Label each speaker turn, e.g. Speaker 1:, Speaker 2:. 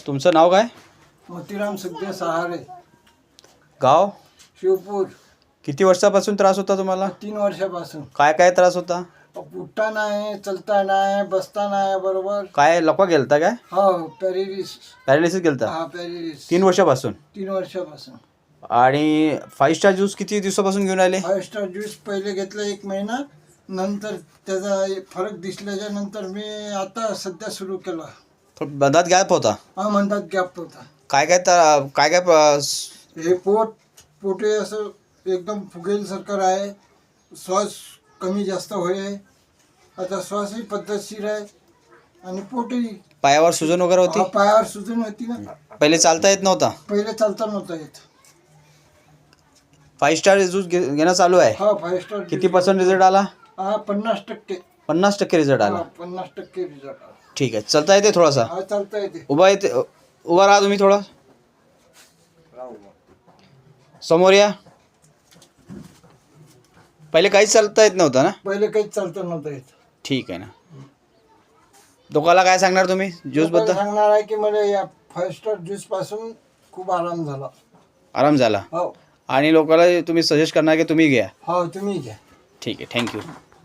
Speaker 1: तुमचं नाव काय?
Speaker 2: मोतीराम सुखदेव सहारे,
Speaker 1: गाव?
Speaker 2: शिवपूर.
Speaker 1: किती वर्षापासून त्रास होता तुम्हाला?
Speaker 2: 3 वर्षापासून.
Speaker 1: काय काय त्रास होता?
Speaker 2: उठता नाही, चलता नाही, बसता नाही बरोबर.
Speaker 1: काय लकवा गेलता काय?
Speaker 2: हो,
Speaker 1: पॅरालिसिस गेलता?
Speaker 2: हा, पॅरालिसिस.
Speaker 1: 3 वर्षापासून.
Speaker 2: 3 वर्षापासून.
Speaker 1: आणि 5 स्टार ज्यूस किती दिवसापासून घेऊन आले?
Speaker 2: 5 स्टार ज्यूस पहिले घेतलं 1 महिना, नंतर त्याचा फरक दिसल्याच्या नंतर मी आता सध्या सुरू केला.
Speaker 1: बंदात गॅप होता?
Speaker 2: हा, म्हणतात गॅप होता.
Speaker 1: काय काय
Speaker 2: हे पोटे असं एकदम फुगेलसारखं आहे, श्वास कमी जास्त होय. आता श्वासही पद्धतशीर आहे आणि पोटही.
Speaker 1: पायावर सुजन वगैरे होती?
Speaker 2: पायावर सुजन होती ना.
Speaker 1: पहिले चालता येत नव्हता?
Speaker 2: पहिले चालता नव्हता येत.
Speaker 1: 5 स्टार ज्यूस घेणं चालू आहे?
Speaker 2: हा, 5 स्टार.
Speaker 1: किती % रिझल्ट आला?
Speaker 2: हा, 50%.
Speaker 1: 50% रिझल्ट आला?
Speaker 2: 50% रिझल्ट आला.
Speaker 1: ठीक आहे. चलता येते थोडासा?
Speaker 2: हा, चालता येते.
Speaker 1: उभा राहा तुम्ही थोडं. समोर या. पहिले काहीच चालता येत नव्हतं ना?
Speaker 2: पहिले काहीच चालता नव्हतं येत.
Speaker 1: ठीक आहे ना. लोकांना काय सांगणार तुम्ही ज्यूस बद्दल?
Speaker 2: सांगणार आहे की मला या 5 स्टार ज्यूस पासून खूप आराम झाला.
Speaker 1: आराम झाला?
Speaker 2: हो.
Speaker 1: आणि लोकांना तुम्ही सजेस्ट करणार की तुम्ही घ्या?
Speaker 2: हो, तुम्ही घ्या.
Speaker 1: ठीक आहे. थँक्यू.